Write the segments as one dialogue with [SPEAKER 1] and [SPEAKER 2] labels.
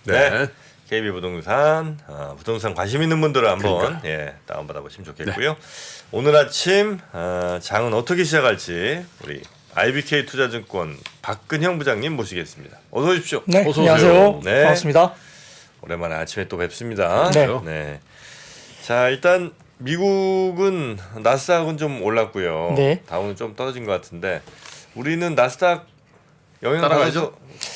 [SPEAKER 1] 네.
[SPEAKER 2] KB부동산 부동산 관심 있는 분들은 한번 다운받아 보시면 좋겠고요. 네. 오늘 아침 장은 어떻게 시작할지 우리 IBK 투자증권 박근형 부장님 모시겠습니다. 어서 오십시오.
[SPEAKER 1] 네,
[SPEAKER 2] 어서
[SPEAKER 1] 안녕하세요.
[SPEAKER 2] 네.
[SPEAKER 1] 반갑습니다.
[SPEAKER 2] 오랜만에 아침에 또 뵙습니다.
[SPEAKER 1] 네.
[SPEAKER 2] 네. 자, 일단 미국은 나스닥은 좀 올랐고요.
[SPEAKER 1] 네.
[SPEAKER 2] 다우는 좀 떨어진 것 같은데 우리는 나스닥 영향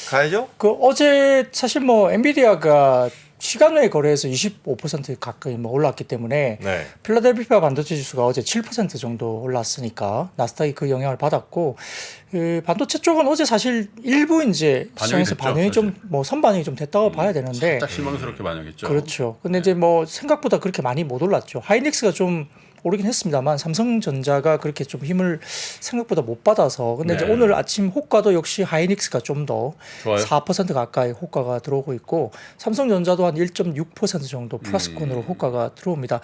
[SPEAKER 2] 가야죠?
[SPEAKER 1] 그 어제 사실 뭐 엔비디아가 시간 외 거래에서 25% 가까이 뭐 올랐기 때문에
[SPEAKER 2] 네.
[SPEAKER 1] 필라델피아 반도체 지수가 어제 7% 정도 올랐으니까 나스닥이 그 영향을 받았고 그 반도체 쪽은 어제 사실 일부 이제 시장에서 반응이 좀 뭐 선반영이 좀 됐다고 봐야 되는데
[SPEAKER 3] 살짝 실망스럽게 반영했죠.
[SPEAKER 1] 그렇죠. 근데 이제 뭐 생각보다 그렇게 많이 못 올랐죠. 하이닉스가 좀 오르긴 했습니다만 삼성전자가 그렇게 좀 힘을 생각보다 못 받아서 근데 이제 오늘 아침 호가도 역시 하이닉스가 좀 더 4% 가까이 호가가 들어오고 있고 삼성전자도 한 1.6% 정도 플러스권으로 호가가 들어옵니다.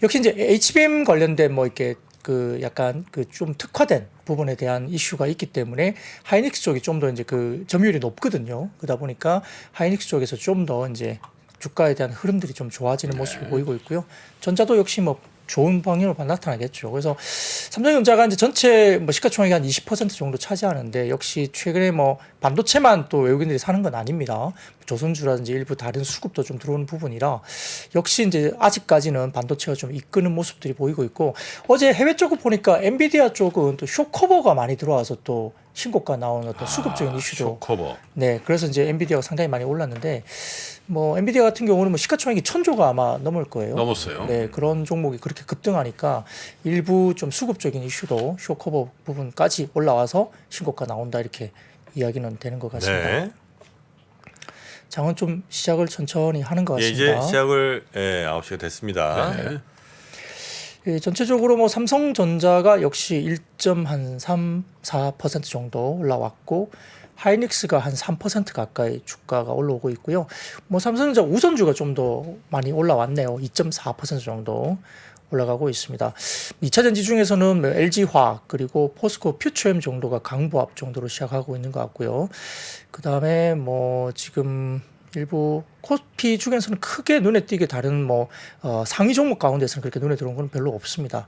[SPEAKER 1] 역시 이제 HBM 관련된 뭐 이렇게 그 약간 그 좀 특화된 부분에 대한 이슈가 있기 때문에 하이닉스 쪽이 좀 더 이제 그 점유율이 높거든요. 그러다 보니까 하이닉스 쪽에서 좀 더 이제 주가에 대한 흐름들이 좀 좋아지는 모습이 보이고 있고요. 전자도 역시 뭐 좋은 방향으로 나타나겠죠. 그래서 삼성전자가 이제 전체 뭐 시가총액이 한 20% 정도 차지하는데 역시 최근에 뭐 반도체만 또 외국인들이 사는 건 아닙니다. 조선주라든지 일부 다른 수급도 좀 들어오는 부분이라 역시 이제 아직까지는 반도체가 좀 이끄는 모습들이 보이고 있고 어제 해외 쪽을 보니까 엔비디아 쪽은 또 쇼커버가 많이 들어와서 또 신고가 나온 어떤 수급적인 이슈도
[SPEAKER 3] 쇼커버.
[SPEAKER 1] 네, 그래서 이제 엔비디아가 상당히 많이 올랐는데 뭐 엔비디아 같은 경우는 뭐 시가총액이 1,000조가 아마 넘을 거예요.
[SPEAKER 3] 넘었어요.
[SPEAKER 1] 네, 그런 종목이 그렇게 급등하니까 일부 좀 수급적인 이슈도 쇼커버 부분까지 올라와서 신고가 나온다 이렇게 이야기는 되는 것 같습니다.
[SPEAKER 2] 네.
[SPEAKER 1] 장은 좀 시작을 천천히 하는 것 같습니다.
[SPEAKER 2] 이제 시작을 9시가 됐습니다.
[SPEAKER 3] 네.
[SPEAKER 1] 예, 전체적으로 뭐 삼성전자가 역시 1.34% 정도 올라왔고 하이닉스가 한 3% 가까이 주가가 올라오고 있고요. 뭐 삼성전자 우선주가 좀 더 많이 올라왔네요. 2.4% 정도 올라가고 있습니다. 2차 전지 중에서는 LG화학 그리고 포스코 퓨처엠 정도가 강보합 정도로 시작하고 있는 것 같고요. 그 다음에 뭐 지금 일부 코스피 중에서는 크게 눈에 띄게 다른 뭐 상위 종목 가운데서는 그렇게 눈에 들어온 건 별로 없습니다.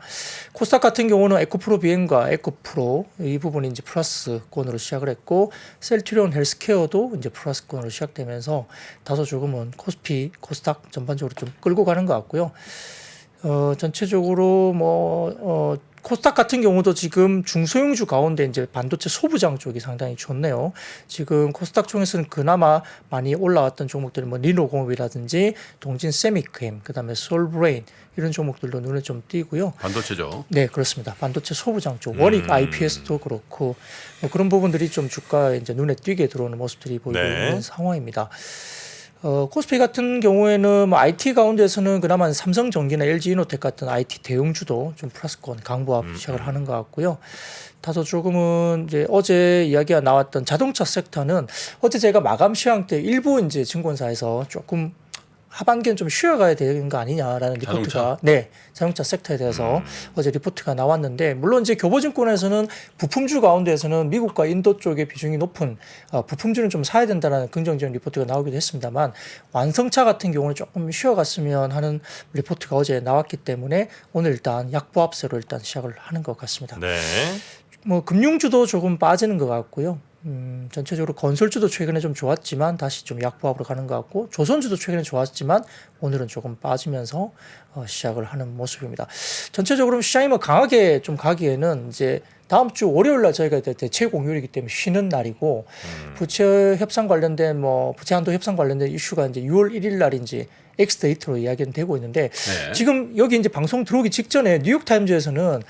[SPEAKER 1] 코스닥 같은 경우는 에코프로 비행과 에코프로 이 부분이 이제 플러스권으로 시작을 했고 셀트리온 헬스케어도 이제 플러스권으로 시작되면서 다소 조금은 코스닥 전반적으로 좀 끌고 가는 것 같고요. 전체적으로 코스닥 같은 경우도 지금 중소형주 가운데 이제 반도체 소부장 쪽이 상당히 좋네요. 지금 코스닥 중에서는 그나마 많이 올라왔던 종목들이 뭐 리노공업이라든지 동진 세미캠, 그다음에 솔브레인 이런 종목들도 눈에 좀 띄고요.
[SPEAKER 3] 반도체죠.
[SPEAKER 1] 네, 그렇습니다. 반도체 소부장 쪽, 원익 IPS도 그렇고 뭐 그런 부분들이 좀 주가에 이제 눈에 띄게 들어오는 모습들이 보이고 있는 상황입니다. 코스피 같은 경우에는 뭐 IT 가운데서는 그나마 삼성전기나 LG이노텍 같은 IT 대형주도 좀 플러스권 강보합 시작을 하는 것 같고요. 다소 조금은 이제 어제 이야기가 나왔던 자동차 섹터는 어제 제가 마감 시황 때 일부 이제 증권사에서 조금 하반기는 좀 쉬어가야 되는 거 아니냐라는 리포트가 자동차 섹터에 대해서 어제 리포트가 나왔는데 물론 이제 교보증권에서는 부품주 가운데에서는 미국과 인도 쪽의 비중이 높은 부품주는 좀 사야 된다라는 긍정적인 리포트가 나오기도 했습니다만 완성차 같은 경우는 조금 쉬어갔으면 하는 리포트가 어제 나왔기 때문에 오늘 일단 약보합세로 일단 시작을 하는 것 같습니다.
[SPEAKER 2] 네.
[SPEAKER 1] 뭐 금융주도 조금 빠지는 것 같고요. 전체적으로 건설주도 최근에 좀 좋았지만 다시 좀 약보합으로 가는 것 같고 조선주도 최근에 좋았지만 오늘은 조금 빠지면서 시작을 하는 모습입니다. 전체적으로 시장이 뭐 강하게 좀 가기에는 이제 다음 주 월요일 날 저희가 대체 공휴일이기 때문에 쉬는 날이고 부채 협상 관련된 뭐 부채 한도 협상 관련된 이슈가 이제 6월 1일 날인지 엑스데이트로 이야기는 되고 있는데 지금 여기 이제 방송 들어오기 직전에 뉴욕타임즈에서는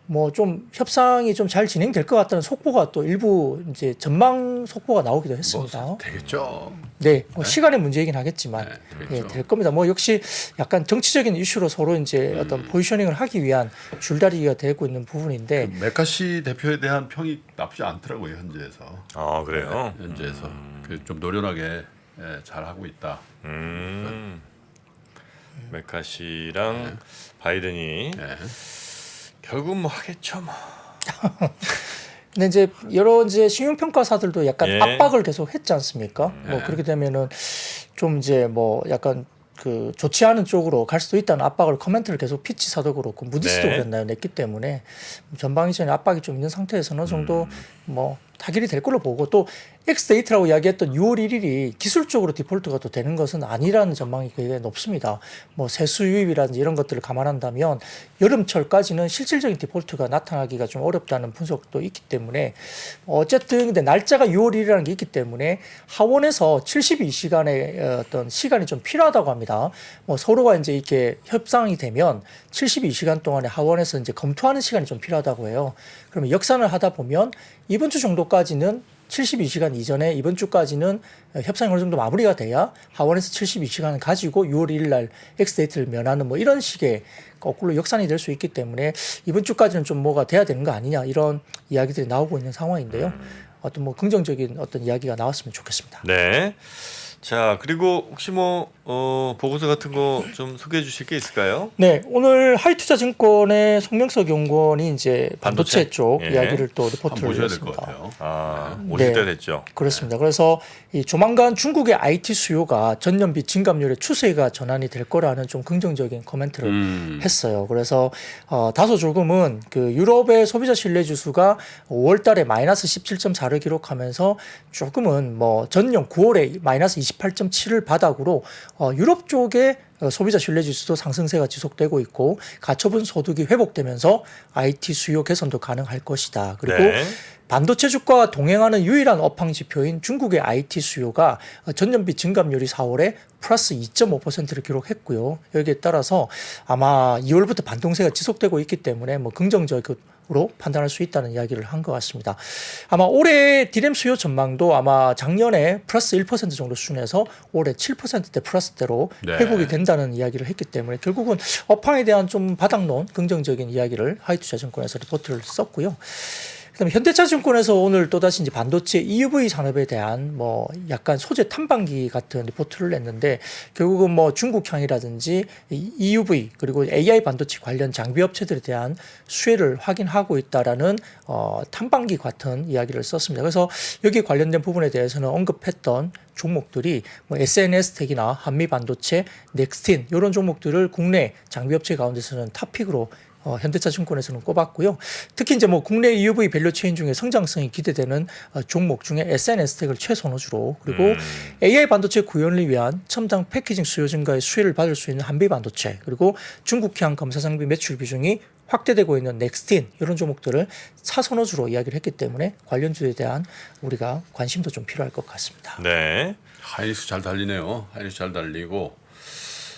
[SPEAKER 1] 뭐 좀 협상이 좀 잘 진행될 것 같다는 속보가 또 일부 이제 전망 속보가 나오기도 했습니다.
[SPEAKER 3] 뭐 되겠죠.
[SPEAKER 1] 네, 뭐 시간의 문제이긴 하겠지만
[SPEAKER 3] 되겠죠.
[SPEAKER 1] 될 겁니다. 뭐 역시 약간 정치적인 이슈로 서로 이제 어떤 포지셔닝을 하기 위한 줄다리기가 되고 있는 부분인데
[SPEAKER 3] 메카시 대표에 대한 평이 나쁘지 않더라고요 현지에서.
[SPEAKER 2] 그래요?
[SPEAKER 3] 현지에서 좀 노련하게 잘 하고 있다.
[SPEAKER 2] 메카시랑 바이든이 결국 뭐 하겠죠 뭐.
[SPEAKER 1] 근데 이제 여러 이제 신용평가사들도 약간
[SPEAKER 2] 예.
[SPEAKER 1] 압박을 계속 했지 않습니까? 뭐 그렇게 되면은 좀 이제 뭐 약간 그 좋지 않은 쪽으로 갈 수도 있다는 압박을 커멘트를 계속 피치사도 그렇고 무디스도
[SPEAKER 2] 네.
[SPEAKER 1] 그랬나요? 냈기 때문에 전방위전에 압박이 좀 있는 상태에서 어느 정도 뭐 타결이 될 걸로 보고 또 엑스데이트라고 이야기했던 6월 1일이 기술적으로 디폴트가 또 되는 것은 아니라는 전망이 굉장히 높습니다. 뭐 세수 유입이라든지 이런 것들을 감안한다면 여름철까지는 실질적인 디폴트가 나타나기가 좀 어렵다는 분석도 있기 때문에 어쨌든 근데 날짜가 6월 1일이라는 게 있기 때문에 하원에서 72시간의 어떤 시간이 좀 필요하다고 합니다. 뭐 서로가 이제 이렇게 협상이 되면 72시간 동안에 하원에서 이제 검토하는 시간이 좀 필요하다고 해요. 그러면 역산을 하다 보면 이번 주 정도까지는 72시간 이전에 이번 주까지는 협상이 어느 정도 마무리가 돼야 하원에서 72시간을 가지고 6월 1일 날 엑스데이트를 면하는 뭐 이런 식의 거꾸로 역산이 될 수 있기 때문에 이번 주까지는 좀 뭐가 돼야 되는 거 아니냐 이런 이야기들이 나오고 있는 상황인데요. 어떤 뭐 긍정적인 어떤 이야기가 나왔으면 좋겠습니다.
[SPEAKER 2] 네. 자, 그리고 혹시 뭐 보고서 같은 거 좀 소개해 주실 게 있을까요?
[SPEAKER 1] 네, 오늘 하이투자증권의 송명석 연구원이 이제 반도체
[SPEAKER 2] 반도체?
[SPEAKER 1] 쪽
[SPEAKER 2] 예.
[SPEAKER 1] 이야기를 또
[SPEAKER 3] 한번
[SPEAKER 1] 리포트를
[SPEAKER 3] 보셔야 될 것
[SPEAKER 1] 했습니다.
[SPEAKER 3] 같아요.
[SPEAKER 2] 아, 오실
[SPEAKER 1] 네.
[SPEAKER 2] 때 됐죠.
[SPEAKER 1] 그렇습니다. 그래서 이 조만간 중국의 IT 수요가 전년비 증감률의 추세가 전환이 될 거라는 좀 긍정적인 코멘트를 했어요. 그래서 다소 조금은 그 유럽의 소비자 신뢰 지수가 5월달에 마이너스 17.4를 기록하면서 조금은 뭐 전년 9월에 마이너스 28.7을 바닥으로 유럽 쪽에 소비자 신뢰 지수도 상승세가 지속되고 있고 가처분 소득이 회복되면서 IT 수요 개선도 가능할 것이다. 그리고
[SPEAKER 2] 네.
[SPEAKER 1] 반도체 주가와 동행하는 유일한 업황 지표인 중국의 IT 수요가 전년비 증감률이 4월에 플러스 2.5%를 기록했고요. 여기에 따라서 아마 2월부터 반동세가 지속되고 있기 때문에 뭐 긍정적으로 판단할 수 있다는 이야기를 한 것 같습니다. 아마 올해 디램 수요 전망도 아마 작년에 플러스 1% 정도 수준에서 올해 7%대 플러스대로
[SPEAKER 3] 네.
[SPEAKER 1] 회복이 된다는 이야기를 했기 때문에 결국은 업황에 대한 좀 바닥론 긍정적인 이야기를 하이투자증권에서 리포트를 썼고요. 그다음에 현대차증권에서 오늘 또다시 이제 반도체 EUV 산업에 대한 뭐 약간 소재 탐방기 같은 리포트를 냈는데 결국은 뭐 중국향이라든지 EUV 그리고 AI 반도체 관련 장비 업체들에 대한 수혜를 확인하고 있다라는 탐방기 같은 이야기를 썼습니다. 그래서 여기에 관련된 부분에 대해서는 언급했던 종목들이 뭐 SNS텍이나 한미반도체, 넥스틴 이런 종목들을 국내 장비 업체 가운데서는 탑픽으로 현대차증권에서는 꼽았고요. 특히 이제 뭐 국내 EUV 밸류체인 중에 성장성이 기대되는 종목 중에 SNS텍을 최선호주로 그리고 AI 반도체 구현을 위한 첨단 패키징 수요 증가의 수혜를 받을 수 있는 한비 반도체 그리고 중국향 검사 장비 매출 비중이 확대되고 있는 넥스틴 이런 종목들을 차선호주로 이야기를 했기 때문에 관련주에 대한 우리가 관심도 좀 필요할 것 같습니다.
[SPEAKER 2] 네.
[SPEAKER 3] 하이닉스 잘 달리네요. 하이닉스 잘 달리고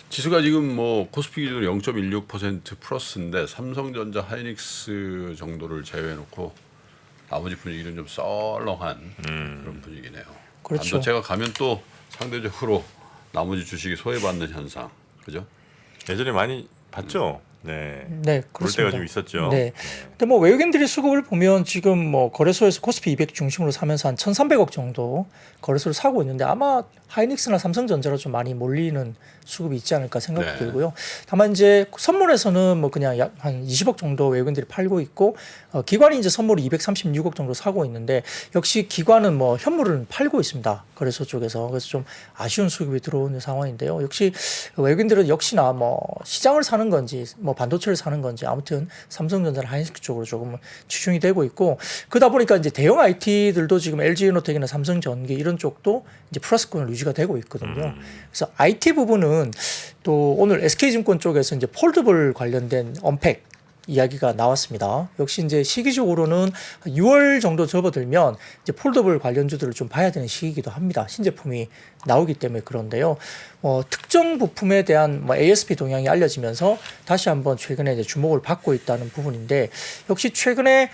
[SPEAKER 3] 지수가 지금 뭐 코스피 기준으로 0.16% 플러스인데 삼성전자, 하이닉스 정도를 제외해놓고 나머지 분위기는 좀 썰렁한 그런 분위기네요.
[SPEAKER 1] 그렇죠.
[SPEAKER 3] 반도체가 가면 또 상대적으로 나머지 주식이 소외받는 현상, 그죠?
[SPEAKER 2] 예전에 많이 봤죠. 네.
[SPEAKER 1] 네,
[SPEAKER 2] 그럴
[SPEAKER 1] 그렇습니다.
[SPEAKER 2] 때가 좀 있었죠.
[SPEAKER 1] 네. 근데 뭐 외국인들이 수급을 보면 지금 뭐 거래소에서 코스피 200 중심으로 사면서 한 1,300억 정도 거래소를 사고 있는데 아마 하이닉스나 삼성전자로 좀 많이 몰리는 수급이 있지 않을까 생각이
[SPEAKER 3] 네.
[SPEAKER 1] 들고요. 다만 이제 선물에서는 뭐 그냥 약 한 20억 정도 외국인들이 팔고 있고 기관이 이제 선물을 236억 정도 사고 있는데 역시 기관은 뭐 현물을 팔고 있습니다. 거래소 쪽에서. 그래서 좀 아쉬운 수급이 들어오는 상황인데요. 역시 외국인들은 역시나 뭐 시장을 사는 건지 뭐 반도체를 사는 건지 아무튼 삼성전자나 하이닉스 쪽으로 조금 치중이 되고 있고 그러다 보니까 이제 대형 IT들도 지금 LG에너텍이나 삼성전기 이런 쪽도 이제 플러스권을 유지가 되고 있거든요. 그래서 IT 부분은 또 오늘 SK증권 쪽에서 이제 폴더블 관련된 언팩 이야기가 나왔습니다. 역시 이제 시기적으로는 6월 정도 접어들면 이제 폴더블 관련주들을 좀 봐야 되는 시기이기도 합니다. 신제품이 나오기 때문에 그런데요. 특정 부품에 대한 ASP 동향이 알려지면서 다시 한번 최근에 이제 주목을 받고 있다는 부분인데 역시 최근에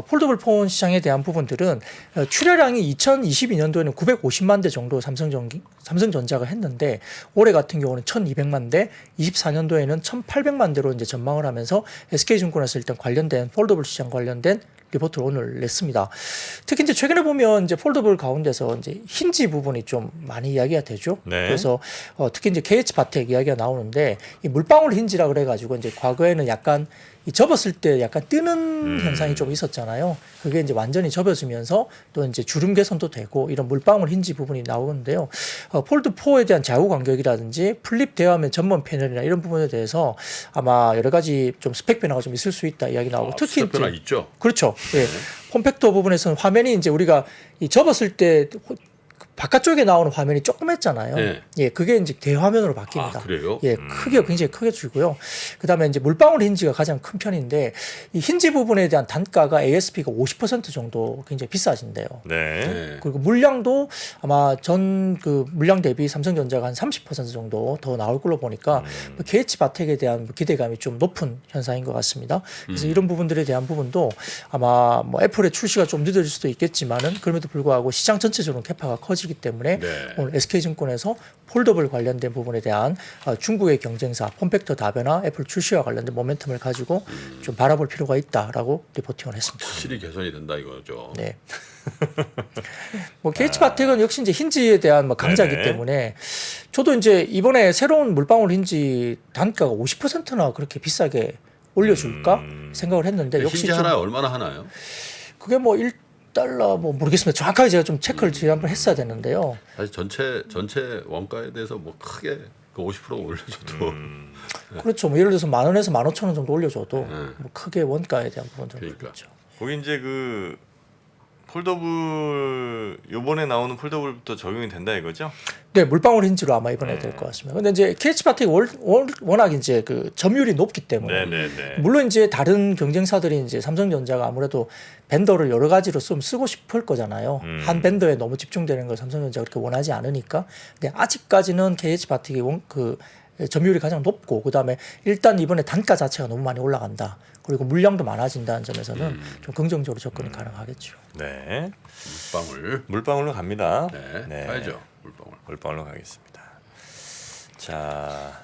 [SPEAKER 1] 폴더블 폰 시장에 대한 부분들은 출하량이 2022년도에는 950만 대 정도 삼성전자가 했는데 올해 같은 경우는 1200만 대, 24년도에는 1800만 대로 이제 전망을 하면서 SK증권에서 일단 관련된 폴더블 시장 관련된 리포트를 오늘 냈습니다. 특히 이제 최근에 보면 이제 폴더블 가운데서 이제 힌지 부분이 좀 많이 이야기가 되죠.
[SPEAKER 2] 네.
[SPEAKER 1] 그래서 특히 이제 KH 바텍 이야기가 나오는데 이 물방울 힌지라 그래가지고 이제 과거에는 약간 이 접었을 때 약간 뜨는 현상이 좀 있었잖아요. 그게 이제 완전히 접어지면서 또 이제 주름 개선도 되고 이런 물방울 힌지 부분이 나오는데요. 폴드 4에 대한 좌우 간격이라든지 플립 대화면 전면 패널이나 이런 부분에 대해서 아마 여러 가지 좀 스펙 변화가 좀 있을 수 있다 이야기 나오고 특히
[SPEAKER 3] 스펙 변화 있죠.
[SPEAKER 1] 그렇죠. 예. 폼팩터 부분에서는 화면이 이제 우리가 이 접었을 때 바깥쪽에 나오는 화면이 조그맸잖아요.
[SPEAKER 3] 네.
[SPEAKER 1] 예, 그게 이제 대화면으로 바뀝니다.
[SPEAKER 3] 아, 그래요?
[SPEAKER 1] 예, 크기가 굉장히 크게 줄고요. 그다음에 이제 물방울 힌지가 가장 큰 편인데 이 힌지 부분에 대한 단가가 ASP가 50% 정도 굉장히 비싸진대요.
[SPEAKER 2] 네.
[SPEAKER 3] 네.
[SPEAKER 1] 그리고 물량도 아마 전 그 물량 대비 삼성전자가 한 30% 정도 더 나올 걸로 보니까 KH 바텍에 대한 기대감이 좀 높은 현상인 것 같습니다. 그래서 이런 부분들에 대한 부분도 아마 뭐 애플의 출시가 좀 늦어질 수도 있겠지만은 그럼에도 불구하고 시장 전체적으로 캐파가 커지기 때문에
[SPEAKER 3] 네.
[SPEAKER 1] 오늘 SK증권에서 폴더블 관련된 부분에 대한 중국의 경쟁사 폼팩터 다변화 애플 출시와 관련된 모멘텀을 가지고 좀 바라볼 필요가 있다라고 리포팅을 했습니다.
[SPEAKER 3] 확실히 개선이 된다 이거죠.
[SPEAKER 1] 네. 뭐 KH 바텍은 역시 이제 힌지에 대한 뭐 강자이기
[SPEAKER 2] 네네.
[SPEAKER 1] 때문에 저도 이제 이번에 새로운 물방울 힌지 단가가 50%나 그렇게 비싸게 올려줄까 생각을 했는데 역시
[SPEAKER 3] 힌지
[SPEAKER 1] 좀
[SPEAKER 3] 하나에 얼마나 하나요?
[SPEAKER 1] 그게 뭐 $1 뭐 모르겠습니다. 정확하게 제가 좀 체크를 지난번 했어야 되는데요.
[SPEAKER 3] 사실 전체 원가에 대해서 뭐 크게 그 50% 올려줘도
[SPEAKER 1] 그렇죠. 뭐 예를 들어서 10,000원에서 15,000원 정도 올려줘도
[SPEAKER 3] 네.
[SPEAKER 1] 뭐 크게 원가에 대한 부분들은
[SPEAKER 3] 그러니까.
[SPEAKER 1] 그렇죠.
[SPEAKER 2] 거기 이제 그 폴더블 요번에 나오는 폴더블부터 적용이 된다 이거죠?
[SPEAKER 1] 네, 물방울 힌지로 아마 이번에 될 것 같습니다. 근데 이제 KH 바텍이 워낙 이제 그 점유율이 높기 때문에
[SPEAKER 2] 네네네.
[SPEAKER 1] 물론 이제 다른 경쟁사들이 이제 삼성전자가 아무래도 밴더를 여러 가지로 좀 쓰고 싶을 거잖아요. 한 밴더에 너무 집중되는 걸 삼성전자가 그렇게 원하지 않으니까. 근데 아직까지는 KH 바텍이 그 점유율이 가장 높고 그다음에 일단 이번에 단가 자체가 너무 많이 올라간다. 그리고 물량도 많아진다는 점에서는 좀 긍정적으로 접근이 가능하겠죠.
[SPEAKER 2] 네.
[SPEAKER 3] 물방울.
[SPEAKER 2] 물방울로 갑니다.
[SPEAKER 3] 네. 가야죠. 물방울.
[SPEAKER 2] 물방울로 가겠습니다. 자,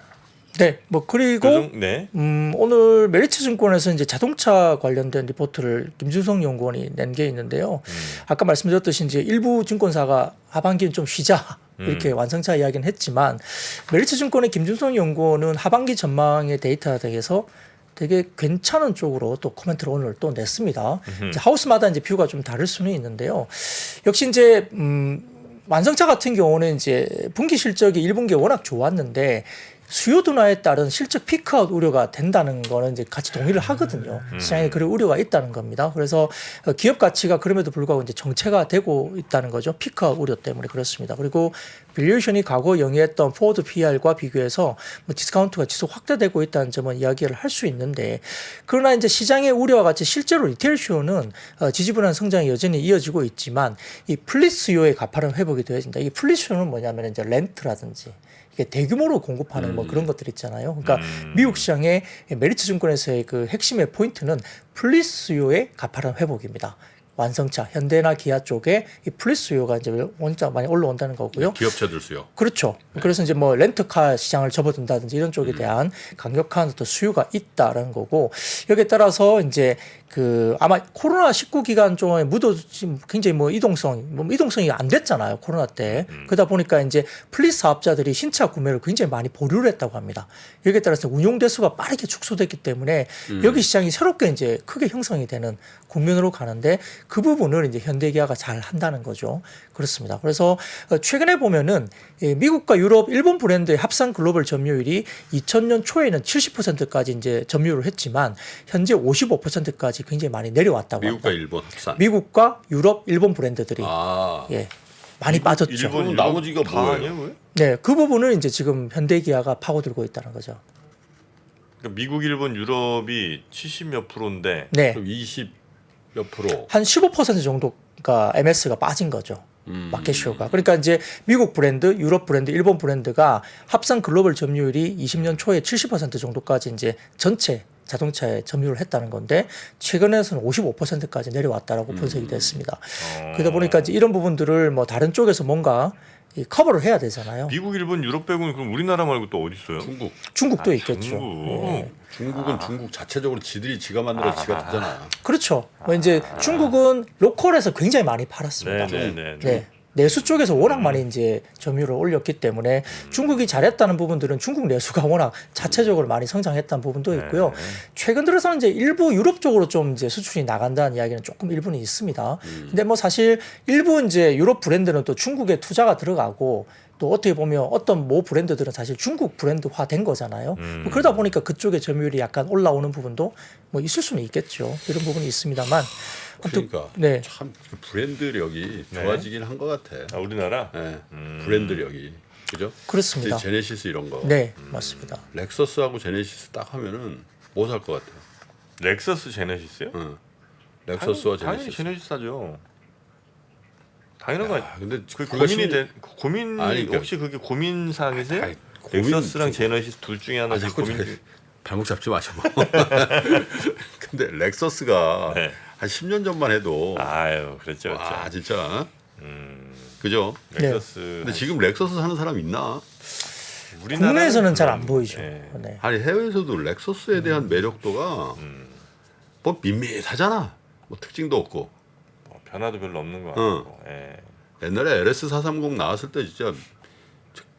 [SPEAKER 1] 네, 뭐 그리고
[SPEAKER 2] 네.
[SPEAKER 1] 오늘 메리츠증권에서 이제 자동차 관련된 리포트를 김준성 연구원이 낸 게 있는데요. 아까 말씀드렸듯이 이제 일부 증권사가 하반기는 좀 쉬자 이렇게 완성차 이야기는 했지만 메리츠증권의 김준성 연구원은 하반기 전망의 데이터에 대해서 되게 괜찮은 쪽으로 또 코멘트를 오늘 또 냈습니다. 이제 하우스마다 이제 뷰가 좀 다를 수는 있는데요. 역시 이제 완성차 같은 경우는 이제 분기 실적이 1분기에 워낙 좋았는데 수요 둔화에 따른 실적 피크아웃 우려가 된다는 거는 이제 같이 동의를 하거든요. 시장에 그런 우려가 있다는 겁니다. 그래서 기업 가치가 그럼에도 불구하고 이제 정체가 되고 있다는 거죠. 피크아웃 우려 때문에 그렇습니다. 그리고 밸류에이션이 과거 영위했던 포워드 PR과 비교해서 뭐 디스카운트가 지속 확대되고 있다는 점은 이야기를 할 수 있는데 그러나 이제 시장의 우려와 같이 실제로 리테일 수요는 지지분한 성장이 여전히 이어지고 있지만 이 플릿 수요의 가파른 회복이 되어진다. 이 플릿 수요는 뭐냐면 이제 렌트라든지 이게 대규모로 공급하는 뭐 그런 것들 있잖아요. 그러니까 미국 시장의 메리츠 증권에서의 그 핵심의 포인트는 플릿 수요의 가파른 회복입니다. 완성차, 현대나 기아 쪽에 이 플릿 수요가 이제 원자 많이 올라온다는 거고요.
[SPEAKER 3] 기업체들 수요.
[SPEAKER 1] 그렇죠. 그래서 이제 뭐 렌트카 시장을 접어든다든지 이런 쪽에 대한 강력한 어떤 수요가 있다라는 거고 여기에 따라서 이제 그 아마 코로나 19 기간 중에 묻어진 굉장히 뭐 이동성이 안 됐잖아요. 코로나 때. 그러다 보니까 이제 플릿 사업자들이 신차 구매를 굉장히 많이 보류를 했다고 합니다. 여기에 따라서 운용 대수가 빠르게 축소됐기 때문에 여기 시장이 새롭게 이제 크게 형성이 되는 국면으로 가는데 그 부분을 이제 현대기아가 잘 한다는 거죠. 그렇습니다. 그래서 최근에 보면은 미국과 유럽, 일본 브랜드의 합산 글로벌 점유율이 2000년 초에는 70%까지 이제 점유를 했지만 현재 55%까지 굉장히 많이 내려왔다고
[SPEAKER 3] 미국과
[SPEAKER 1] 합니다.
[SPEAKER 3] 일본 합산.
[SPEAKER 1] 미국과 유럽, 일본 브랜드들이
[SPEAKER 3] 아.
[SPEAKER 1] 예, 많이 빠졌죠.
[SPEAKER 2] 일본
[SPEAKER 3] 그럼 나머지가
[SPEAKER 2] 다
[SPEAKER 3] 뭐예요?
[SPEAKER 2] 아니에요, 왜?
[SPEAKER 1] 네, 그 부분을 이제 지금 현대기아가 파고들고 있다는 거죠.
[SPEAKER 2] 그러니까 미국, 일본, 유럽이 70몇 프로인데
[SPEAKER 1] 네,
[SPEAKER 3] 그럼 20몇 프로.
[SPEAKER 1] 한 15% 정도가 MS가 빠진 거죠. 마켓쇼가. 그러니까 이제 미국 브랜드, 유럽 브랜드, 일본 브랜드가 합산 글로벌 점유율이 20년 초에 70% 정도까지 이제 전체 자동차에 점유를 했다는 건데 최근에서는 55%까지 내려왔다라고 분석이 됐습니다. 그러다 보니까 이제 이런 부분들을 뭐 다른 쪽에서 뭔가 이 커버를 해야 되잖아요.
[SPEAKER 2] 미국, 일본, 유럽 빼고는 그럼 우리나라 말고 또 어디 있어요?
[SPEAKER 3] 중국.
[SPEAKER 1] 중국도 있겠죠.
[SPEAKER 2] 중국.
[SPEAKER 1] 예.
[SPEAKER 3] 중국은 중국 자체적으로 지가 만들어 지가 두잖아.
[SPEAKER 1] 그렇죠. 뭐 이제 중국은 로컬에서 굉장히 많이 팔았습니다.
[SPEAKER 2] 네네네.
[SPEAKER 1] 네. 내수 쪽에서 워낙 많이 이제 점유율을 올렸기 때문에 중국이 잘했다는 부분들은 중국 내수가 워낙 자체적으로 많이 성장했다는 부분도 있고요. 최근 들어서는 이제 일부 유럽 쪽으로 좀 이제 수출이 나간다는 이야기는 조금 일부는 있습니다. 근데 뭐 사실 일부 이제 유럽 브랜드는 또 중국에 투자가 들어가고 또 어떻게 보면 어떤 모 브랜드들은 사실 중국 브랜드화 된 거잖아요. 뭐 그러다 보니까 그쪽의 점유율이 약간 올라오는 부분도 뭐 있을 수는 있겠죠. 이런 부분이 있습니다만. 아무튼
[SPEAKER 3] 그러니까
[SPEAKER 1] 네.
[SPEAKER 3] 참 브랜드력이
[SPEAKER 2] 네.
[SPEAKER 3] 좋아지긴 한 것 같아.
[SPEAKER 2] 아, 우리나라?
[SPEAKER 3] 네. 브랜드력이 그죠?
[SPEAKER 1] 그렇습니다.
[SPEAKER 3] 제네시스 이런 거.
[SPEAKER 1] 네, 맞습니다.
[SPEAKER 3] 렉서스하고 제네시스 딱 하면은 뭐 살 것 같아요?
[SPEAKER 2] 렉서스 제네시스요?
[SPEAKER 3] 응. 렉서스와
[SPEAKER 2] 당연히
[SPEAKER 3] 제네시스.
[SPEAKER 2] 제네시스 하죠. 당연한 거
[SPEAKER 3] 야, 근데
[SPEAKER 2] 그
[SPEAKER 3] 불과
[SPEAKER 2] 고민이
[SPEAKER 3] 10년
[SPEAKER 2] 된 고민
[SPEAKER 3] 아니, 그러니까-
[SPEAKER 2] 혹시 그게 고민 사항이세요?
[SPEAKER 3] 아니, 고민-
[SPEAKER 2] 렉서스랑 제네시스 둘 중에 하나 지금
[SPEAKER 3] 자꾸
[SPEAKER 2] 고민.
[SPEAKER 3] 발목 잡지 마시고. 근데 렉서스가
[SPEAKER 2] 네.
[SPEAKER 3] 한 10년 전만 해도
[SPEAKER 2] 아유, 그랬죠, 그랬죠.
[SPEAKER 3] 와 진짜 그죠?
[SPEAKER 2] 렉서스.
[SPEAKER 3] 근데 지금 렉서스 사는 사람 있나?
[SPEAKER 2] 우리나라는
[SPEAKER 1] 국내에서는 잘 안
[SPEAKER 2] 그런-
[SPEAKER 1] 보이죠.
[SPEAKER 2] 네.
[SPEAKER 1] 네.
[SPEAKER 3] 아니 해외에서도 렉서스에 대한 매력도가 뭐 밋밋하잖아. 뭐 특징도 없고.
[SPEAKER 2] 뭐 변화도 별로 없는 것
[SPEAKER 3] 응.
[SPEAKER 2] 같고. 예.
[SPEAKER 3] 옛날에 LS430 나왔을 때 진짜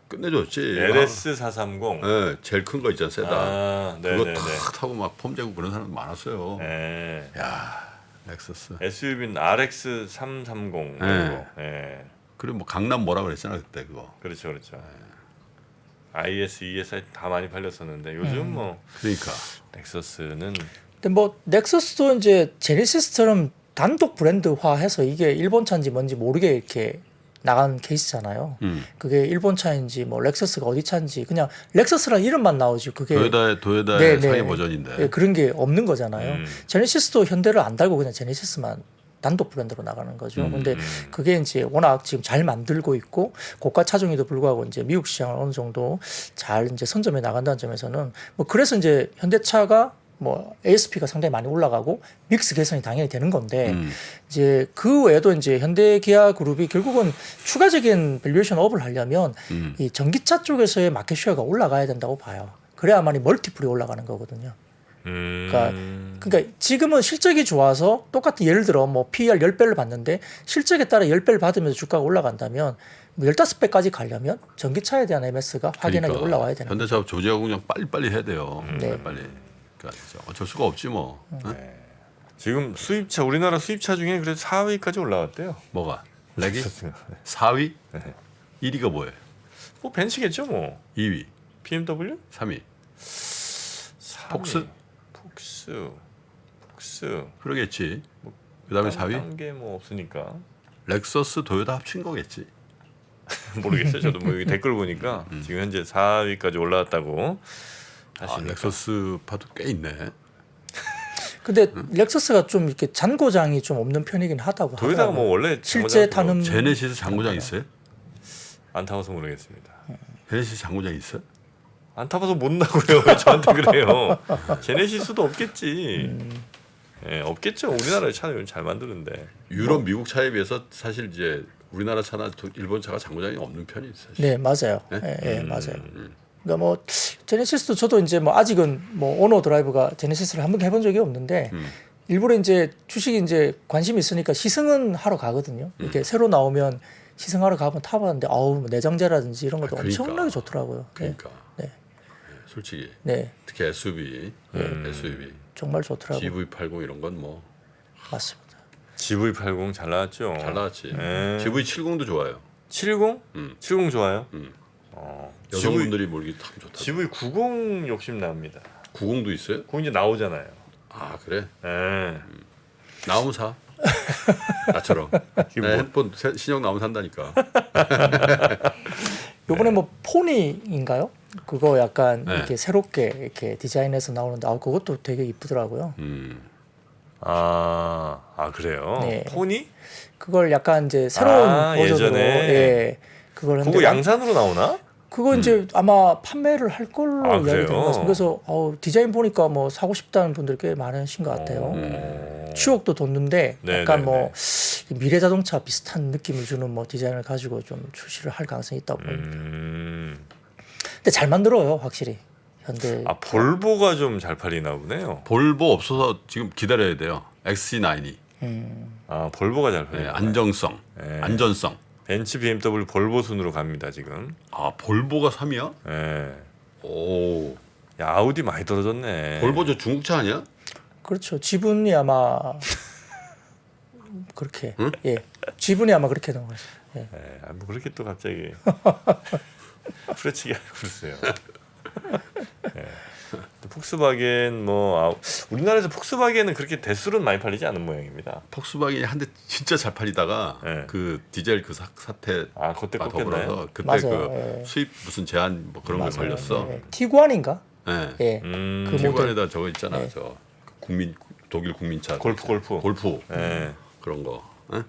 [SPEAKER 3] 끝내줬지.
[SPEAKER 2] LS430.
[SPEAKER 3] 예, 제일 큰 거 있잖아, 세단.
[SPEAKER 2] 아,
[SPEAKER 3] 그거
[SPEAKER 2] 네네네.
[SPEAKER 3] 탁 타고 막 폼 재고 그런 사람 많았어요.
[SPEAKER 2] 예.
[SPEAKER 3] 야, 렉서스.
[SPEAKER 2] SUV는 RX330.
[SPEAKER 3] 네.
[SPEAKER 2] 예.
[SPEAKER 3] 그리고 뭐 강남 뭐라 그랬잖아 그때 그거.
[SPEAKER 2] 그렇죠, 그렇죠. IS, ES 다 많이 팔렸었는데 요즘 뭐
[SPEAKER 3] 그러니까.
[SPEAKER 2] 렉서스는
[SPEAKER 1] 근데 뭐 넥서스도 이제 제네시스처럼 단독 브랜드화해서 이게 일본 차인지 뭔지 모르게 이렇게 나간 케이스잖아요. 그게 일본 차인지 뭐 렉서스가 어디 차인지 그냥 렉서스라는 이름만 나오지 그게
[SPEAKER 3] 도요다의
[SPEAKER 1] 네,
[SPEAKER 3] 상위
[SPEAKER 1] 네.
[SPEAKER 3] 버전인데.
[SPEAKER 1] 예, 그런 게 없는 거잖아요. 제네시스도 현대를 안 달고 그냥 제네시스만 단독 브랜드로 나가는 거죠. 근데 그게 이제 워낙 지금 잘 만들고 있고 고가 차종에도 불구하고 이제 미국 시장을 어느 정도 잘 이제 선점해 나간다는 점에서는 뭐 그래서 이제 현대차가 뭐 ASP가 상당히 많이 올라가고 믹스 개선이 당연히 되는 건데 이제 그 외에도 이제 현대 기아 그룹이 결국은 추가적인 밸류에이션 업을 하려면 이 전기차 쪽에서의 마켓 쉐어가 올라가야 된다고 봐요. 그래야만이 멀티플이 올라가는 거거든요. 그러니까 지금은 실적이 좋아서 똑같은 예를 들어 뭐 PER 10배를 받는데 실적에 따라 10배를 받으면서 주가가 올라간다면 뭐 15배까지 가려면 전기차에 대한 MS가 확연하게
[SPEAKER 3] 그러니까
[SPEAKER 1] 올라와야 되는 거예요.
[SPEAKER 3] 현대차 조지아 공장 빨리 해야 돼요.
[SPEAKER 1] 네.
[SPEAKER 3] 빨리. 그러니까 진짜 어쩔 수가 없지 뭐. 응?
[SPEAKER 2] 지금 수입차 우리나라 수입차 중에 그래도 4위까지 올라왔대요.
[SPEAKER 3] 뭐가? 렉이 4위? 1위가 뭐예요?
[SPEAKER 2] 뭐 벤츠겠죠, 뭐.
[SPEAKER 3] 2위,
[SPEAKER 2] BMW?
[SPEAKER 3] 3위.
[SPEAKER 2] 3위. 폭스.
[SPEAKER 3] 그러겠지. 그다음에 4위
[SPEAKER 2] 딴게 뭐 없으니까
[SPEAKER 3] 렉서스, 도요타 합친 거겠지.
[SPEAKER 2] 모르겠어요. 저도 뭐 여기 댓글 보니까 지금 현재 4위까지 올라왔다고
[SPEAKER 3] 아,
[SPEAKER 2] 하시니까.
[SPEAKER 3] 렉서스 파도 꽤 있네.
[SPEAKER 1] 근데 렉서스가 좀 이렇게 잔고장이 좀 없는 편이긴 하다고
[SPEAKER 2] 도요타가
[SPEAKER 1] 하더라고요.
[SPEAKER 2] 뭐 원래
[SPEAKER 1] 실제 타는
[SPEAKER 3] 제네시스 장고장 있어요?
[SPEAKER 2] 안 타봐서 모르겠습니다.
[SPEAKER 3] 제네시스 장고장 있어요?
[SPEAKER 2] 안 타봐서 못나고요. 왜 저한테 그래요? 제네시스도 없겠지. 예, 없겠죠. 우리나라의 차는 잘 만드는데.
[SPEAKER 3] 유럽, 미국 차에 비해서 사실 이제 우리나라 차나 일본 차가 장고장이 없는 편이 있어요.
[SPEAKER 1] 네 맞아요.
[SPEAKER 3] 네?
[SPEAKER 1] 예, 맞아요. 그러니까 뭐 제네시스도 저도 이제 뭐 아직은 뭐 오너 드라이브가 제네시스를 한번 해본 적이 없는데 일부러 이제 주식이 이제 관심이 있으니까 시승은 하러 가거든요. 이렇게 새로 나오면 시승하러 가면 타봤는데 아우 뭐 내장재라든지 이런 것도
[SPEAKER 3] 그러니까.
[SPEAKER 1] 엄청나게 좋더라고요.
[SPEAKER 3] 그러니까
[SPEAKER 1] 네.
[SPEAKER 3] 솔직히
[SPEAKER 1] 네,
[SPEAKER 3] 특히 SUV, SUV,
[SPEAKER 1] 정말 좋더라고요.
[SPEAKER 3] GV80 이런 건 뭐 잘
[SPEAKER 1] 맞습니다.
[SPEAKER 2] GV80 잘 나왔죠.
[SPEAKER 3] 나왔지.
[SPEAKER 2] 예.
[SPEAKER 3] GV70도 좋아요.
[SPEAKER 2] 70? 70 좋아요.
[SPEAKER 3] 여성분들이 몰기 참 좋다.
[SPEAKER 2] GV90 욕심 납니다.
[SPEAKER 3] 90도 있어요?
[SPEAKER 2] 그거 이제 나오잖아요.
[SPEAKER 3] 아 그래?
[SPEAKER 2] 예.
[SPEAKER 3] 나오면 사. 나처럼.
[SPEAKER 2] 이거
[SPEAKER 3] 네,
[SPEAKER 2] 뭐-
[SPEAKER 3] 핸드폰 신형 나오면 산다니까.
[SPEAKER 1] 요번에 뭐 포니인가요? 그거 약간
[SPEAKER 3] 네.
[SPEAKER 1] 이렇게 새롭게 이렇게 디자인해서 나오는데 아 그것도 되게 이쁘더라고요.
[SPEAKER 2] 아 그래요?
[SPEAKER 1] 네.
[SPEAKER 2] 포니?
[SPEAKER 1] 그걸 약간 이제 새로운
[SPEAKER 2] 아,
[SPEAKER 1] 버전으로
[SPEAKER 2] 예전에.
[SPEAKER 1] 예, 그걸
[SPEAKER 2] 그거
[SPEAKER 1] 했는데
[SPEAKER 2] 양산으로 나오나?
[SPEAKER 1] 그거 이제 아마 판매를 할 걸로
[SPEAKER 2] 아,
[SPEAKER 1] 이야기 되는
[SPEAKER 2] 그래요?
[SPEAKER 1] 것 같습니다. 그래서 디자인 보니까 뭐 사고 싶다는 분들이 꽤 많으신 것 같아요. 추억도 돋는데
[SPEAKER 2] 네,
[SPEAKER 1] 약간
[SPEAKER 2] 네,
[SPEAKER 1] 뭐 미래 자동차 비슷한 느낌을 주는 뭐 디자인을 가지고 좀 출시를 할 가능성이 있다고 보입니다. 근데 잘 만들어요, 확실히. 현대.
[SPEAKER 2] 아 볼보가 좀 잘 팔리나 보네요.
[SPEAKER 3] 볼보 없어서 지금 기다려야 돼요. XC90이.
[SPEAKER 2] 아 볼보가 잘
[SPEAKER 3] 네,
[SPEAKER 2] 팔리나.
[SPEAKER 3] 안정성,
[SPEAKER 2] 네.
[SPEAKER 3] 안전성.
[SPEAKER 2] 벤츠 BMW 볼보 순으로 갑니다 지금.
[SPEAKER 3] 아 볼보가 3위야?
[SPEAKER 2] 예.
[SPEAKER 3] 오.
[SPEAKER 2] 야 아우디 많이 떨어졌네.
[SPEAKER 3] 볼보 저 중국차 아니야?
[SPEAKER 1] 그렇죠. 지분이 아마 그렇게 예 지분이 아마 그렇게 나온 거죠. 예.
[SPEAKER 2] 예, 아, 뭐 그렇게 또 갑자기 후려치기 하고 그러세요. 예. 또 폭스바겐 뭐 우리나라에서 폭스바겐은 그렇게 대수는 많이 팔리지 않은 모양입니다.
[SPEAKER 3] 폭스바겐이 한 대 진짜 잘 팔리다가
[SPEAKER 2] 네.
[SPEAKER 3] 그 디젤 그 사태
[SPEAKER 2] 아 그때 꺾였나요?
[SPEAKER 3] 더불어서 그때
[SPEAKER 1] 맞아요.
[SPEAKER 3] 그
[SPEAKER 1] 예.
[SPEAKER 3] 수입 무슨 제한 뭐 그런 거 걸렸어.
[SPEAKER 1] 예. 티구안인가?
[SPEAKER 3] 네.
[SPEAKER 1] 예.
[SPEAKER 2] 그
[SPEAKER 1] 모델.
[SPEAKER 3] 티구안에다 저거 있잖아.
[SPEAKER 1] 네.
[SPEAKER 3] 저 국민 독일 국민차
[SPEAKER 2] 골프.
[SPEAKER 3] 골프
[SPEAKER 2] 예.
[SPEAKER 3] 그런 거. 예?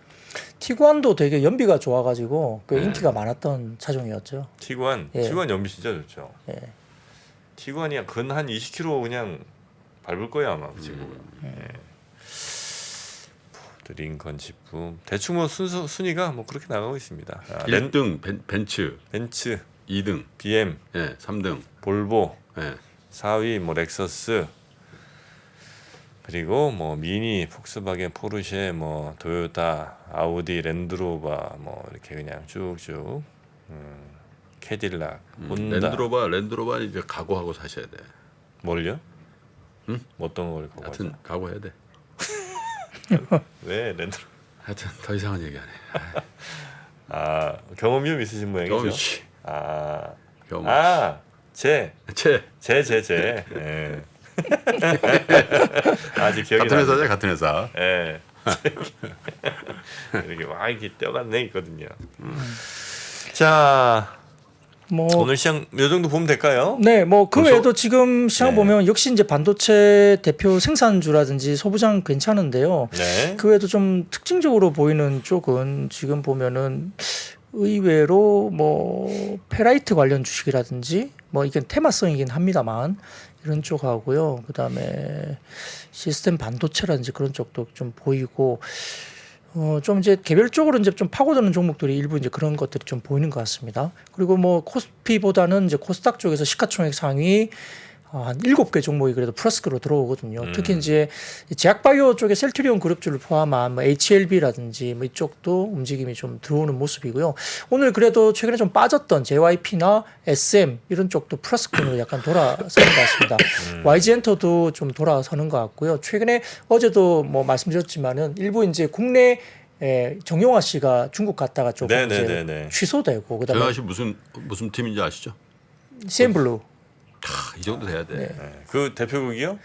[SPEAKER 1] 티구안도 되게 연비가 좋아가지고 그 인기가 많았던 차종이었죠.
[SPEAKER 2] 티구안.
[SPEAKER 1] 예.
[SPEAKER 2] 티구안 연비 진짜 좋죠.
[SPEAKER 1] 예.
[SPEAKER 2] 티구안이 근 한 20km 그냥 밟을 거야 아마 그 친구가. 예. 포드, 링컨, 지프 대충 뭐 순위가 뭐 그렇게 나가고 있습니다. 아,
[SPEAKER 3] 1등 벤츠,
[SPEAKER 2] 벤츠,
[SPEAKER 3] 2등,
[SPEAKER 2] BM,
[SPEAKER 3] 예, 3등,
[SPEAKER 2] 볼보,
[SPEAKER 3] 예.
[SPEAKER 2] 4위 뭐 렉서스 그리고 뭐 미니, 폭스바겐, 포르쉐, 뭐 토요타, 아우디, 랜드로버 뭐 이렇게 그냥 쭉쭉 캐딜락, 혼다
[SPEAKER 3] 랜드로버 이제 각오하고 사셔야 돼.
[SPEAKER 2] 뭘요? 응? 어떤 걸 갖고
[SPEAKER 3] 하여튼 각오해야 돼.
[SPEAKER 2] 왜 랜드로?
[SPEAKER 3] 하여튼 더 이상은 얘기 안 해.
[SPEAKER 2] 아 경험이 좀 있으신 모양이죠?
[SPEAKER 3] 경험이지.
[SPEAKER 2] 아,
[SPEAKER 3] 경험.
[SPEAKER 2] 아, 제.
[SPEAKER 3] 채
[SPEAKER 2] 예. 아직 기억이
[SPEAKER 3] 같은
[SPEAKER 2] 납니다.
[SPEAKER 3] 회사죠, 같은 회사.
[SPEAKER 2] 예. 이렇게 막 이렇게 뼈가 내 있거든요. 자,
[SPEAKER 1] 뭐
[SPEAKER 2] 오늘 시장 요 정도 보면 될까요?
[SPEAKER 1] 네, 뭐 그
[SPEAKER 3] 벌써?
[SPEAKER 1] 외에도 지금 시장
[SPEAKER 2] 네.
[SPEAKER 1] 보면 역시 이제 반도체 대표 생산주라든지 소부장 괜찮은데요.
[SPEAKER 2] 네.
[SPEAKER 1] 그 외에도 좀 특징적으로 보이는 쪽은 지금 보면은 의외로 뭐 페라이트 관련 주식이라든지 뭐 이게 테마성이긴 합니다만 이런 쪽하고요. 그다음에 시스템 반도체라든지 그런 쪽도 좀 보이고 좀 이제 개별적으로 이제 좀 파고드는 종목들이 일부 이제 그런 것들이 좀 보이는 것 같습니다. 그리고 뭐 코스피보다는 이제 코스닥 쪽에서 시가총액 상위 한 7개 종목이 그래도 플러스로 들어오거든요. 특히 이제 제약바이오 쪽에 셀트리온 그룹주를 포함한 뭐 HLB라든지 뭐 이쪽도 움직임이 좀 들어오는 모습이고요. 오늘 그래도 최근에 좀 빠졌던 JYP나 SM 이런 쪽도 플러스권으로 약간 돌아서는 것 같습니다. YG엔터도 좀 돌아서는 것 같고요. 최근에 어제도 뭐 말씀드렸지만은 일부 이제 국내 정용화 씨가 중국 갔다가 조금 이제
[SPEAKER 2] 네네네네.
[SPEAKER 1] 취소되고 그다음에
[SPEAKER 3] 정영아 씨 무슨 팀인지 아시죠?
[SPEAKER 1] CN블루
[SPEAKER 3] 이 정도 돼야 돼.
[SPEAKER 1] 네.
[SPEAKER 2] 네. 그 대표국이요?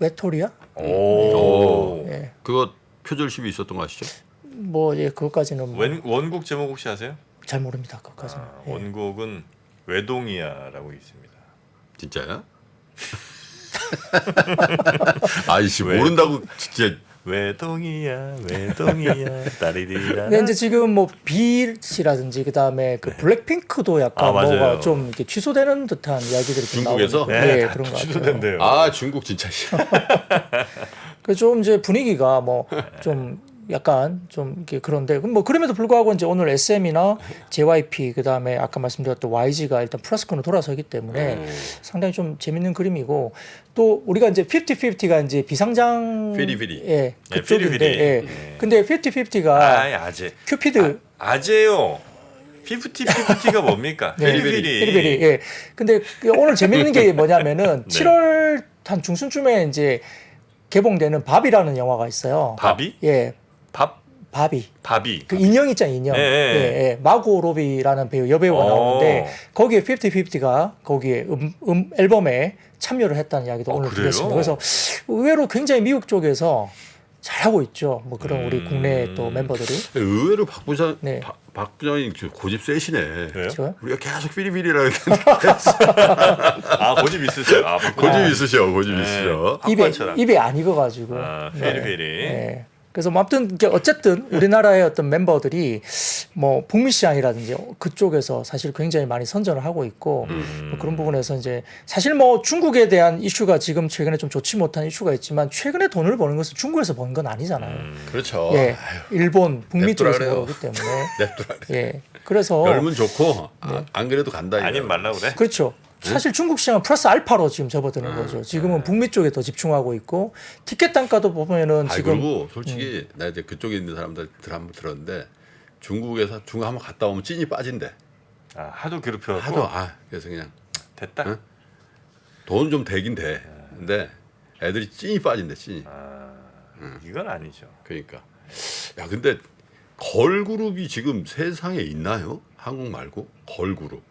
[SPEAKER 1] 외토리아
[SPEAKER 2] 오.
[SPEAKER 1] 예.
[SPEAKER 3] 그거 표절십이 있었던 거 아시죠?
[SPEAKER 1] 뭐 예, 그것까지는 뭐
[SPEAKER 2] 원곡 제목 혹시 아세요?
[SPEAKER 1] 잘 모릅니다. 그것까지는.
[SPEAKER 2] 아,
[SPEAKER 1] 예.
[SPEAKER 2] 원곡은 외동이야라고 있습니다.
[SPEAKER 3] 진짜야? 아이씨
[SPEAKER 2] 왜?
[SPEAKER 3] 모른다고 진짜.
[SPEAKER 2] 외동이야 따리리라.
[SPEAKER 1] 근데 이제 지금 뭐 빛이라든지 그다음에 그 블랙핑크도 약간
[SPEAKER 2] 아, 맞아요.
[SPEAKER 1] 뭐가 좀 이렇게 취소되는 듯한 이야기들이 좀
[SPEAKER 3] 중국에서?
[SPEAKER 1] 나오니까.
[SPEAKER 2] 네,
[SPEAKER 1] 예,
[SPEAKER 2] 다
[SPEAKER 1] 그런 것 같아요.
[SPEAKER 2] 취소된대요.
[SPEAKER 3] 아 중국 진짜.
[SPEAKER 1] 그래서 좀 이제 분위기가 뭐 좀 약간 좀 이렇게 그런데 뭐 그럼에도 불구하고 이제 오늘 SM이나 JYP 그다음에 아까 말씀드렸던 YG가 일단 플러스권으로 돌아서기 때문에 상당히 좀 재밌는 그림이고 또 우리가 이제 50-50가 이제 비상장
[SPEAKER 3] 피리피리.
[SPEAKER 1] 예,
[SPEAKER 2] 예,
[SPEAKER 1] 그쪽인데
[SPEAKER 2] 피리피리.
[SPEAKER 1] 예.
[SPEAKER 2] 예.
[SPEAKER 1] 근데 50-50가
[SPEAKER 2] 아, 아재.
[SPEAKER 1] 큐피드
[SPEAKER 2] 아재요. 피프티가 뭡니까?
[SPEAKER 1] 네.
[SPEAKER 2] 피리피리.
[SPEAKER 1] 피리피리. 예. 근데 오늘 재밌는 게 뭐냐면은
[SPEAKER 2] 네.
[SPEAKER 1] 7월 한 중순쯤에 이제 개봉되는 밥이라는 영화가 있어요.
[SPEAKER 2] 밥이?
[SPEAKER 1] 예.
[SPEAKER 2] 밥이.
[SPEAKER 1] 밥이. 그 인형 있잖아요, 인형.
[SPEAKER 2] 예, 예.
[SPEAKER 1] 예, 예. 마고 로비라는 배우, 여배우가
[SPEAKER 2] 오.
[SPEAKER 1] 나오는데 거기에 50-50가 거기에 앨범에 참여를 했다는 이야기도 오늘
[SPEAKER 2] 그래요?
[SPEAKER 1] 들었습니다. 그래서 의외로 굉장히 미국 쪽에서 잘하고 있죠. 뭐 그런 우리 국내 또 멤버들이.
[SPEAKER 3] 의외로 박 부장
[SPEAKER 1] 네.
[SPEAKER 3] 박 부장이 고집 세시네.
[SPEAKER 2] 왜요?
[SPEAKER 1] 그렇죠?
[SPEAKER 3] 우리가 계속 피리피리라 했는데
[SPEAKER 2] 아, 고집 있으세요. 아,
[SPEAKER 3] 고집 있으셔, 고집 있으셔.
[SPEAKER 1] 입에
[SPEAKER 2] 학관처럼.
[SPEAKER 1] 입에 안 익어가지고.
[SPEAKER 2] 아,
[SPEAKER 1] 네.
[SPEAKER 2] 피리피리.
[SPEAKER 1] 네. 그래서 뭐 아무튼 이게 어쨌든 우리나라의 어떤 멤버들이 뭐 북미 시장이라든지 그쪽에서 사실 굉장히 많이 선전을 하고 있고 뭐 그런 부분에서 이제 사실 뭐 중국에 대한 이슈가 지금 최근에 좀 좋지 못한 이슈가 있지만 최근에 돈을 버는 것은 중국에서 번 건 아니잖아요.
[SPEAKER 3] 그렇죠.
[SPEAKER 1] 예, 일본 북미
[SPEAKER 3] 냅두라
[SPEAKER 1] 쪽에서
[SPEAKER 3] 그래요.
[SPEAKER 1] 벌기 때문에
[SPEAKER 3] 냅두라 그래.
[SPEAKER 1] 예, 그래서
[SPEAKER 3] 열면 좋고 안 그래도 간다. 이거야.
[SPEAKER 2] 아님 말라 그래.
[SPEAKER 1] 그렇죠. 사실 중국 시장은 플러스 알파로 지금 접어드는 거죠. 지금은 북미 쪽에 더 집중하고 있고 티켓 단가도 보면은
[SPEAKER 3] 아니,
[SPEAKER 1] 지금
[SPEAKER 3] 그리고 솔직히 나 이제 그쪽에 있는 사람들 한번 들었는데 중국에서 중국 한번 갔다 오면 찐이 빠진대.
[SPEAKER 2] 아, 하도 괴롭혀갖고
[SPEAKER 3] 하도 그래서 그냥
[SPEAKER 2] 됐다.
[SPEAKER 3] 응? 돈 좀 되긴 돼. 근데 애들이 찐이 빠진대. 찐이.
[SPEAKER 2] 이건 아니죠.
[SPEAKER 3] 그러니까 야 근데 걸그룹이 지금 세상에 있나요? 한국 말고 걸그룹.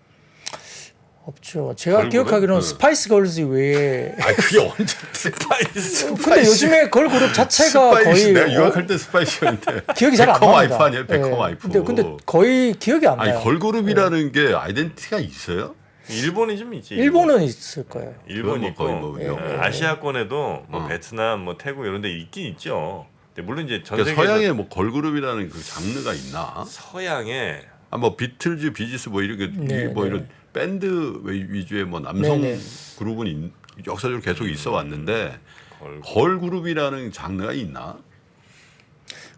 [SPEAKER 1] 없죠. 제가
[SPEAKER 2] 걸그룹?
[SPEAKER 1] 기억하기로는 스파이스 걸즈 외에
[SPEAKER 3] 아 그게 언제
[SPEAKER 2] 스파이스.
[SPEAKER 1] 근데 요즘에 걸그룹 자체가
[SPEAKER 3] 스파이스
[SPEAKER 1] 거의
[SPEAKER 3] 내가 유학할 때 스파이스였는데
[SPEAKER 1] 기억이 잘 안
[SPEAKER 3] 베컴
[SPEAKER 1] 납니다.
[SPEAKER 3] 와이프 아니에요? 베컴 와이프.
[SPEAKER 1] 근데 거의 기억이 안
[SPEAKER 3] 아니
[SPEAKER 1] 나요.
[SPEAKER 3] 걸그룹이라는 게 아이덴티티가 있어요?
[SPEAKER 2] 일본이 좀 있지.
[SPEAKER 1] 일본은 있을 거예요.
[SPEAKER 2] 일본
[SPEAKER 3] 그건
[SPEAKER 2] 있고
[SPEAKER 3] 뭐 거의 뭐
[SPEAKER 2] 아시아권에도 뭐 베트남, 뭐 태국 이런 데 있긴 있죠. 근데 물론 이제 전
[SPEAKER 3] 그러니까
[SPEAKER 2] 세계에서
[SPEAKER 3] 서양에 뭐 걸그룹이라는 그 장르가 있나?
[SPEAKER 2] 서양에
[SPEAKER 3] 뭐 비틀즈, 비지스 뭐 이렇게
[SPEAKER 1] 네,
[SPEAKER 3] 뭐
[SPEAKER 1] 네.
[SPEAKER 3] 이런 밴드 위주의 뭐 남성
[SPEAKER 1] 네, 네.
[SPEAKER 3] 그룹은 역사적으로 계속 있어 왔는데
[SPEAKER 2] 걸그룹.
[SPEAKER 3] 걸그룹이라는 장르가 있나?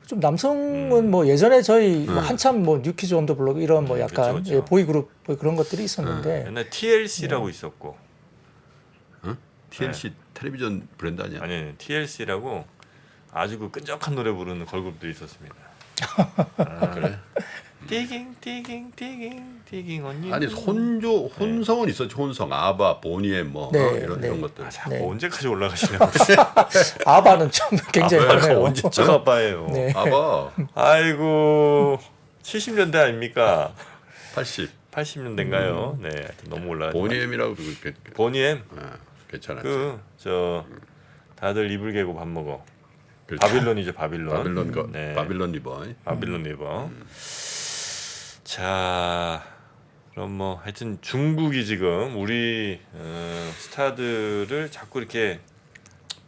[SPEAKER 1] 좀 남성은 뭐 예전에 저희 뭐 한참 뭐 뉴키즈 온 더 블록 이런 뭐 약간
[SPEAKER 2] 그쵸.
[SPEAKER 1] 예, 보이그룹 뭐 그런 것들이 있었는데
[SPEAKER 2] 옛날 TLC라고 있었고
[SPEAKER 3] 응? TLC 텔레비전 브랜드 아니야?
[SPEAKER 2] 아니 TLC라고 아주 그 끈적한 노래 부르는 걸그룹들이 있었습니다.
[SPEAKER 3] 그래?
[SPEAKER 2] 디깅 디깅 디깅 디깅 언니.
[SPEAKER 3] 아니 혼성은 있었지. 혼성, 아바, 보니엠 뭐
[SPEAKER 1] 네,
[SPEAKER 3] 이런
[SPEAKER 1] 네.
[SPEAKER 3] 것들.
[SPEAKER 2] 아, 자꾸
[SPEAKER 1] 네.
[SPEAKER 2] 언제까지 올라가시냐고.
[SPEAKER 1] 아바는 좀 굉장히
[SPEAKER 3] 아바가
[SPEAKER 1] 많아요.
[SPEAKER 3] 언제
[SPEAKER 2] 저 아빠예요.
[SPEAKER 1] 네.
[SPEAKER 3] 아바
[SPEAKER 2] 아이고 70년대 아닙니까?
[SPEAKER 3] 80.
[SPEAKER 2] 80년대인가요? 네, 하여튼 너무 올라가죠.
[SPEAKER 3] 보니엠이라고
[SPEAKER 2] 보니엠
[SPEAKER 3] 괜찮았지.
[SPEAKER 2] 그 저 다들 이불 개고 밥 먹어.
[SPEAKER 3] 그렇죠.
[SPEAKER 2] 바빌론이죠, 바빌론.
[SPEAKER 3] 바빌론 거
[SPEAKER 2] 네.
[SPEAKER 3] 바빌론 리버.
[SPEAKER 2] 바빌론 리버. 자, 그럼 뭐 하여튼 중국이 지금 우리 스타들을 자꾸 이렇게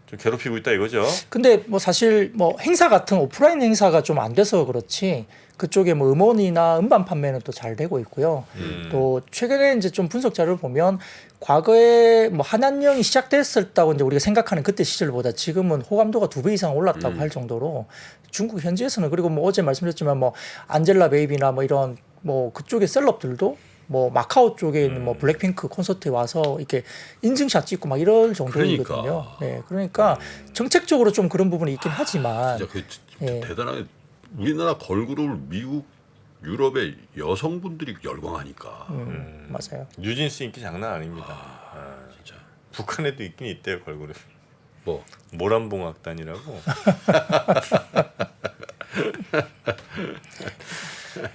[SPEAKER 2] 좀 괴롭히고 있다 이거죠.
[SPEAKER 1] 근데 뭐 사실 뭐 행사 같은 오프라인 행사가 좀 안 돼서 그렇지 그쪽에 뭐 음원이나 음반 판매는 또 잘 되고 있고요. 또 최근에 이제 좀 분석 자료를 보면 과거에 뭐 한한령이 시작됐었다고 이제 우리가 생각하는 그때 시절보다 지금은 호감도가 2배 이상 올랐다고 할 정도로 중국 현지에서는 그리고 뭐 어제 말씀드렸지만 뭐 안젤라 베이비나 뭐 이런 뭐 그쪽의 셀럽들도 뭐 마카오 쪽에 있는 뭐 블랙핑크 콘서트에 와서 이렇게 인증샷 찍고 막 이럴 정도이거든요.
[SPEAKER 3] 그러니까.
[SPEAKER 1] 네, 그러니까 정책적으로 좀 그런 부분이 있긴 하지만
[SPEAKER 3] 진짜 그
[SPEAKER 1] 예.
[SPEAKER 3] 대단하게 우리나라 걸그룹을 미국 유럽의 여성분들이 열광하니까
[SPEAKER 1] 맞아요.
[SPEAKER 2] 뉴진스 인기 장난 아닙니다.
[SPEAKER 3] 진짜
[SPEAKER 2] 북한에도 있긴 있대요 걸그룹.
[SPEAKER 3] 뭐
[SPEAKER 2] 모란봉악단이라고.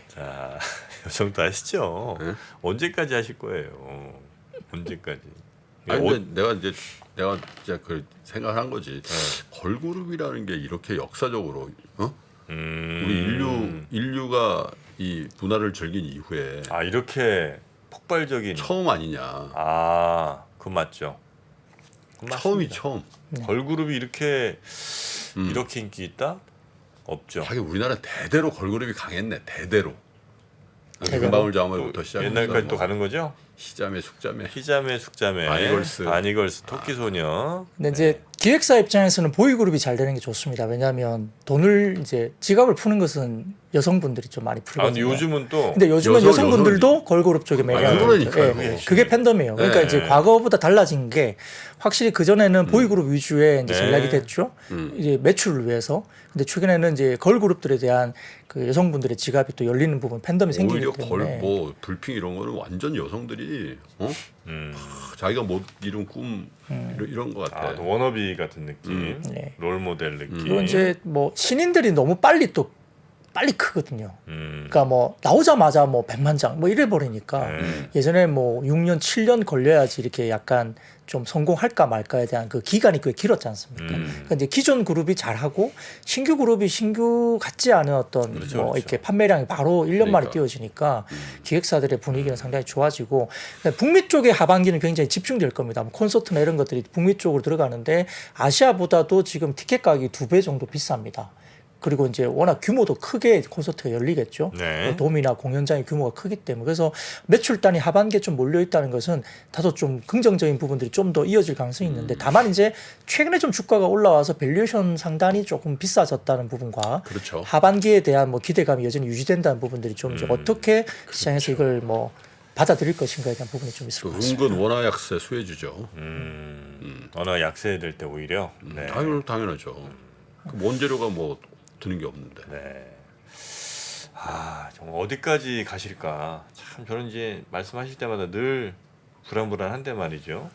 [SPEAKER 2] 자, 요 정도 아시죠? 언제까지 하실 거예요? 언제까지?
[SPEAKER 3] 아니
[SPEAKER 2] 어,
[SPEAKER 3] 근데 내가 진짜 그 생각한 거지. 걸그룹이라는 게 이렇게 역사적으로 우리 인류가 이 문화를 즐긴 이후에
[SPEAKER 2] 아 이렇게 폭발적인.
[SPEAKER 3] 처음 아니냐.
[SPEAKER 2] 아, 그 맞죠. 그건
[SPEAKER 3] 처음이
[SPEAKER 2] 맞습니다.
[SPEAKER 3] 처음.
[SPEAKER 2] 걸그룹이 이렇게 인기 있다? 없죠.
[SPEAKER 3] 하긴 우리나라 대대로 걸그룹이 강했네. 대대로.
[SPEAKER 1] 대대로?
[SPEAKER 3] 금방울 자모부터 시작해서
[SPEAKER 2] 옛날까지 또
[SPEAKER 3] 뭐
[SPEAKER 2] 가는 거죠?
[SPEAKER 3] 희자매, 숙자매.
[SPEAKER 2] 희자매, 숙자매,
[SPEAKER 3] 바니걸스.
[SPEAKER 2] 토끼소녀.
[SPEAKER 1] 근데 이제 기획사 입장에서는 보이그룹이 잘 되는 게 좋습니다. 왜냐하면 돈을 이제 지갑을 푸는 것은 여성분들이 좀 많이
[SPEAKER 2] 아 근데
[SPEAKER 1] 풀거든요.
[SPEAKER 2] 요즘은 또
[SPEAKER 1] 근데 요즘은 여성분들도 걸그룹 쪽에 매료하고
[SPEAKER 3] 그러니까요.
[SPEAKER 1] 있죠. 그게 팬덤이에요. 그러니까
[SPEAKER 3] 네.
[SPEAKER 1] 이제 과거보다 달라진 게 확실히 그 전에는 보이그룹 위주의 이제
[SPEAKER 2] 네.
[SPEAKER 1] 전략이 됐죠. 이제 매출을 위해서. 근데 최근에는 이제 걸그룹들에 대한 그 여성분들의 지갑이 또 열리는 부분 팬덤이 생기기
[SPEAKER 3] 오히려
[SPEAKER 1] 때문에.
[SPEAKER 3] 뭐 불핑 이런 거는 완전 여성들이 자기가 못 이룬 꿈 이런 거 같아.
[SPEAKER 2] 아, 또 워너비 같은 느낌,
[SPEAKER 1] 네.
[SPEAKER 2] 롤 모델 느낌.
[SPEAKER 1] 그리고 이제 뭐 신인들이 너무 빨리 크거든요.
[SPEAKER 2] 음.
[SPEAKER 1] 그러니까 뭐 나오자마자 뭐 100만 장 뭐 이래 버리니까
[SPEAKER 2] 네.
[SPEAKER 1] 예전에 뭐 6년 7년 걸려야지 이렇게 약간 좀 성공할까 말까에 대한 그 기간이 꽤 길었지 않습니까? 그러니까 이제 기존 그룹이 잘하고 신규 그룹이 신규 같지 않은 어떤
[SPEAKER 2] 그렇죠,
[SPEAKER 1] 뭐
[SPEAKER 2] 그렇죠.
[SPEAKER 1] 이렇게 판매량이 바로 1년 만에
[SPEAKER 3] 그러니까.
[SPEAKER 1] 띄워지니까 기획사들의 분위기는 상당히 좋아지고 북미 쪽의 하반기는 굉장히 집중될 겁니다. 뭐 콘서트나 이런 것들이 북미 쪽으로 들어가는데 아시아보다도 지금 티켓 가격이 2배 정도 비쌉니다. 그리고 이제 워낙 규모도 크게 콘서트가 열리겠죠.
[SPEAKER 2] 네.
[SPEAKER 1] 돔이나 공연장의 규모가 크기 때문에 그래서 매출단이 하반기에 좀 몰려 있다는 것은 다소 좀 긍정적인 부분들이 좀 더 이어질 가능성이 있는데 다만 이제 최근에 좀 주가가 올라와서 밸류에이션 상단이 조금 비싸졌다는 부분과
[SPEAKER 3] 그렇죠.
[SPEAKER 1] 하반기에 대한 뭐 기대감이 여전히 유지된다는 부분들이 좀 이제 어떻게 시장에서 이걸 뭐 받아들일 것인가에 대한 부분이 좀 있을
[SPEAKER 3] 또
[SPEAKER 1] 것 같습니다.
[SPEAKER 3] 은근 원화 약세 수혜주죠.
[SPEAKER 2] 워낙 약세될 때 오히려. 네.
[SPEAKER 3] 당연하죠. 그 원재료가 뭐 드는 게 없는데.
[SPEAKER 2] 네. 아, 정말 어디까지 가실까? 참 저는 이제 말씀하실 때마다 늘 불안불안한데 말이죠.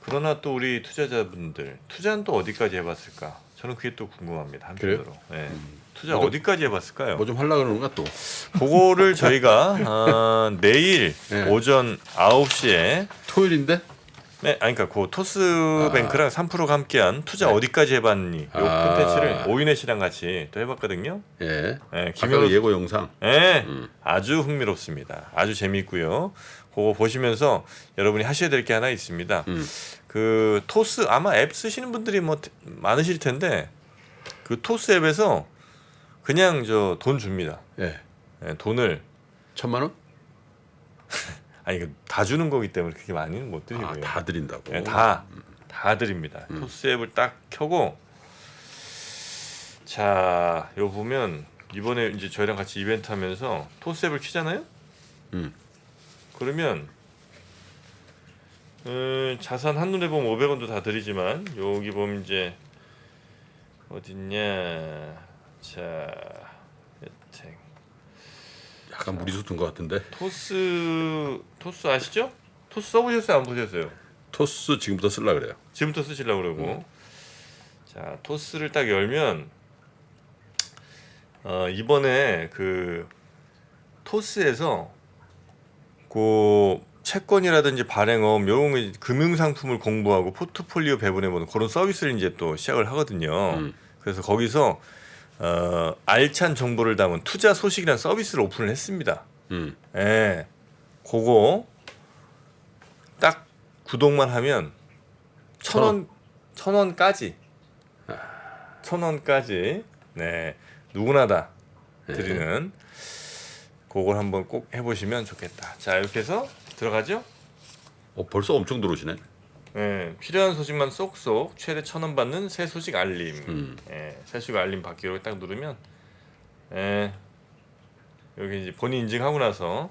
[SPEAKER 2] 그러나 또 우리 투자자분들 투자는 또 어디까지 해봤을까? 저는 그게 또 궁금합니다. 한편으로. 네. 투자 어디까지 해봤을까요?
[SPEAKER 3] 뭐 좀 하려고 그러는가 또.
[SPEAKER 2] 그거를 저희가 내일
[SPEAKER 3] 네.
[SPEAKER 2] 오전 9시에
[SPEAKER 3] 토요일인데?
[SPEAKER 2] 네, 아니 그러니까 그 토스뱅크랑 3프로가 함께한 투자 어디까지 해봤니? 요 콘텐츠를 오윤혜 씨랑 같이 또 해봤거든요.
[SPEAKER 3] 예.
[SPEAKER 2] 네,
[SPEAKER 3] 김현우 예고 영상.
[SPEAKER 2] 네, 아주 흥미롭습니다. 아주 재미있고요. 그거 보시면서 여러분이 하셔야 될 게 하나 있습니다. 그 토스 아마 앱 쓰시는 분들이 뭐 많으실 텐데 그 토스 앱에서 그냥 저 돈 줍니다.
[SPEAKER 3] 예.
[SPEAKER 2] 네, 돈을
[SPEAKER 3] 1,000만 원?
[SPEAKER 2] 아니 그 다 주는 거기 때문에 그렇게 많이는 못 드리고요.
[SPEAKER 3] 아, 다 드린다고.
[SPEAKER 2] 네, 다 드립니다. 토스 앱을 딱 켜고 자, 요 보면 이번에 이제 저희랑 같이 이벤트 하면서 토스 앱을 키잖아요.
[SPEAKER 3] 음.
[SPEAKER 2] 그러면 자산 한눈에 보면 500원도 다 드리지만 여기 보면 이제 어딨냐 자 혜택
[SPEAKER 3] 약간 무리수 든 것 같은데.
[SPEAKER 2] 토스 아시죠? 토스 써보셨어요? 안 보셨어요?
[SPEAKER 3] 토스 지금부터 쓸라 그래요.
[SPEAKER 2] 지금부터 쓰시려고 그러고 자 토스를 딱 열면 이번에 그 토스에서 그 채권이라든지 발행업 요런 금융상품을 공부하고 포트폴리오 배분해보는 그런 서비스를 이제 또 시작을 하거든요. 그래서 거기서 알찬 정보를 담은 투자 소식이라는 서비스를 오픈을 했습니다. 예, 그거 딱 구독만 하면 1,000원까지 네 누구나 다 드리는 그걸 한번 꼭 해보시면 좋겠다. 자 이렇게 해서 들어가죠.
[SPEAKER 3] 벌써 엄청 들어오시네.
[SPEAKER 2] 예, 필요한 소식만 쏙쏙 최대 1,000원 받는 새 소식 알림. 예, 새 소식 알림 받기로 딱 누르면 예, 여기 이제 본인 인증하고 나서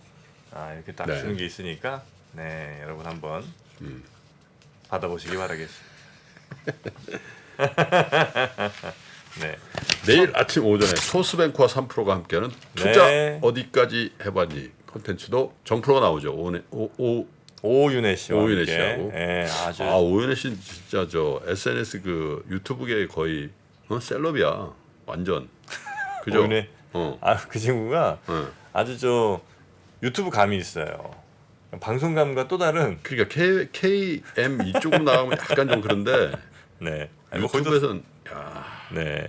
[SPEAKER 2] 이렇게 딱
[SPEAKER 3] 네.
[SPEAKER 2] 주는 게 있으니까 네 여러분 한번 받아보시기 바라겠습니다. 네.
[SPEAKER 3] 내일 아침 오전에 토스뱅크와 3프로가 함께하는 투자
[SPEAKER 2] 네.
[SPEAKER 3] 어디까지 해봤니 콘텐츠도 정프로가 나오죠.
[SPEAKER 2] 오윤혜 씨와
[SPEAKER 3] 오윤혜
[SPEAKER 2] 함께.
[SPEAKER 3] 씨하고.
[SPEAKER 2] 예, 아주
[SPEAKER 3] 오윤혜 씨 진짜 저 SNS 그 유튜브계 거의 셀럽이야. 완전. 그죠?
[SPEAKER 2] 오윤혜. 그 친구가
[SPEAKER 3] 어.
[SPEAKER 2] 아주 저 유튜브 감이 있어요. 방송감과 또 다른
[SPEAKER 3] 그러니까 KM 이쪽으로 나가면 약간 좀 그런데
[SPEAKER 2] 네. 아니, 뭐 거기도
[SPEAKER 3] 유튜브에서는 야,
[SPEAKER 2] 네.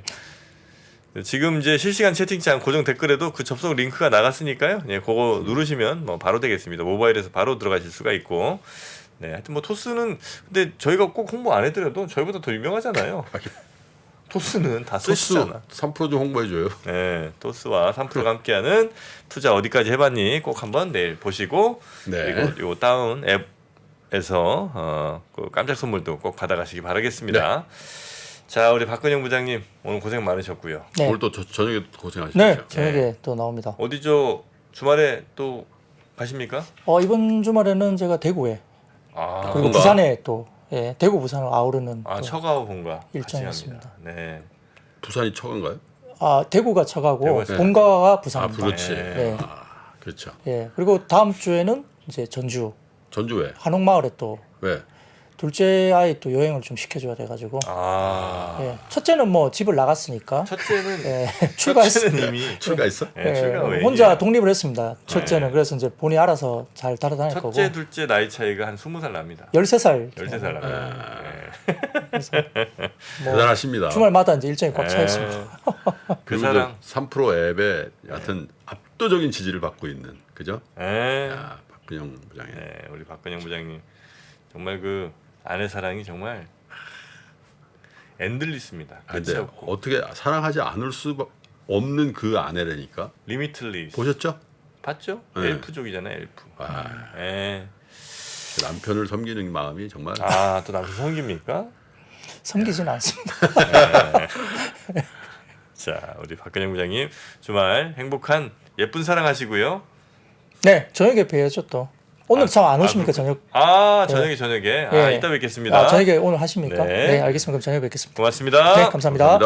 [SPEAKER 2] 지금 이제 실시간 채팅창 고정 댓글에도 그 접속 링크가 나갔으니까요. 예, 그거 누르시면 뭐 바로 되겠습니다. 모바일에서 바로 들어가실 수가 있고. 네, 하여튼 뭐 토스는 근데 저희가 꼭 홍보 안 해드려도 저희보다 더 유명하잖아요. 토스는 다
[SPEAKER 3] 토스
[SPEAKER 2] 쓰시잖아.
[SPEAKER 3] 3프로 좀 홍보해줘요. 네.
[SPEAKER 2] 토스와 3프로가 함께하는 투자 어디까지 해봤니? 꼭 한번 내일 보시고
[SPEAKER 3] 네.
[SPEAKER 2] 그리고 요 다운 앱에서 그 깜짝 선물도 꼭 받아가시기 바라겠습니다. 자, 우리 박근영 부장님 오늘 고생 많으셨고요.
[SPEAKER 1] 네,
[SPEAKER 3] 오늘 또 저녁에 고생하셨죠.
[SPEAKER 1] 네, 저녁에 또 나옵니다.
[SPEAKER 2] 어디 저 주말에 또 가십니까?
[SPEAKER 1] 이번 주말에는 제가 대구에 그리고
[SPEAKER 3] 본가?
[SPEAKER 1] 부산에 또 대구 부산을 아우르는 또
[SPEAKER 2] 처가와 본가
[SPEAKER 1] 일정이었습니다.
[SPEAKER 2] 같이 합니다. 네.
[SPEAKER 3] 부산이 처간가요?
[SPEAKER 1] 대구가 처가고
[SPEAKER 2] 대구가
[SPEAKER 1] 본가가 부산입니다.
[SPEAKER 3] 그렇지.
[SPEAKER 1] 네.
[SPEAKER 3] 그렇죠.
[SPEAKER 1] 예, 그리고 다음 주에는 이제 전주
[SPEAKER 3] 전주 왜?
[SPEAKER 1] 한옥마을에 또
[SPEAKER 3] 왜?
[SPEAKER 1] 둘째 아이 또 여행을 좀 시켜줘야 돼가지고 예, 첫째는 뭐 집을 나갔으니까
[SPEAKER 2] 첫째는
[SPEAKER 1] 출가했습니다.
[SPEAKER 2] 첫째는 이미
[SPEAKER 3] 출가했어?
[SPEAKER 2] 예, 출가 외에
[SPEAKER 1] 혼자 독립을 했습니다. 첫째는 그래서 이제 본인이 알아서 잘 따라다닐 거고
[SPEAKER 2] 첫째 둘째 나이 차이가 한 20살 납니다.
[SPEAKER 1] 13살
[SPEAKER 2] 13살 납니다.
[SPEAKER 1] 뭐
[SPEAKER 3] 대단하십니다.
[SPEAKER 1] 주말마다 이제 일정이 꽉 차 있습니다.
[SPEAKER 2] 그
[SPEAKER 3] 그리고
[SPEAKER 2] 사람
[SPEAKER 3] 3프로 앱에 하여튼 압도적인 지지를 받고 있는 그죠?
[SPEAKER 2] 예.
[SPEAKER 3] 야, 박근영 부장님.
[SPEAKER 2] 네, 우리 박근영 부장님 정말 그 아내 사랑이 정말 엔들리스입니다.
[SPEAKER 3] 근데
[SPEAKER 2] 끝이 없고.
[SPEAKER 3] 어떻게 사랑하지 않을 수 없는 그 아내라니까.
[SPEAKER 2] 리미틀리스.
[SPEAKER 3] 보셨죠?
[SPEAKER 2] 봤죠?
[SPEAKER 3] 네.
[SPEAKER 2] 엘프족이잖아요, 엘프.
[SPEAKER 3] 아,
[SPEAKER 2] 예.
[SPEAKER 3] 남편을 섬기는 마음이 정말.
[SPEAKER 2] 아, 또 남편 성깁니까?
[SPEAKER 1] 섬기지는 않습니다.
[SPEAKER 2] 자, 우리 박근영 부장님 주말 행복한 예쁜 사랑하시고요.
[SPEAKER 1] 네, 저녁에 뵈야죠 또. 오늘 참 안 오십니까 저녁?
[SPEAKER 2] 저녁에.
[SPEAKER 1] 예.
[SPEAKER 2] 이따 뵙겠습니다.
[SPEAKER 1] 저녁에 오늘 하십니까?
[SPEAKER 2] 네.
[SPEAKER 1] 네, 알겠습니다. 그럼 저녁에 뵙겠습니다.
[SPEAKER 2] 고맙습니다.
[SPEAKER 1] 네, 감사합니다.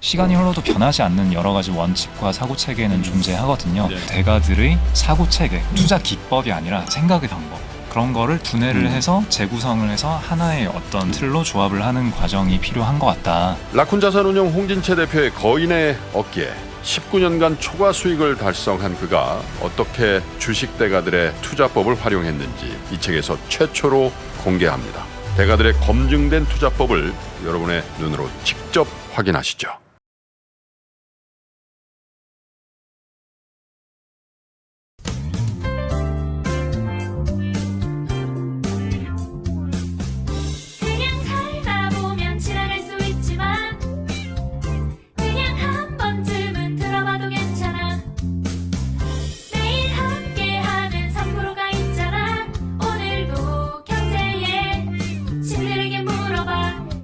[SPEAKER 4] 시간이 흘러도 변하지 않는 여러 가지 원칙과 사고 체계는 존재하거든요. 대가들의 사고 체계, 투자 기법이 아니라 생각의 방법. 그런 거를 분해를 해서 재구성을 해서 하나의 어떤 틀로 조합을 하는 과정이 필요한 것 같다.
[SPEAKER 3] 라쿤 자산운용 홍진채 대표의 거인의 어깨에 19년간 초과 수익을 달성한 그가 어떻게 주식 대가들의 투자법을 활용했는지 이 책에서 최초로 공개합니다. 대가들의 검증된 투자법을 여러분의 눈으로 직접 확인하시죠.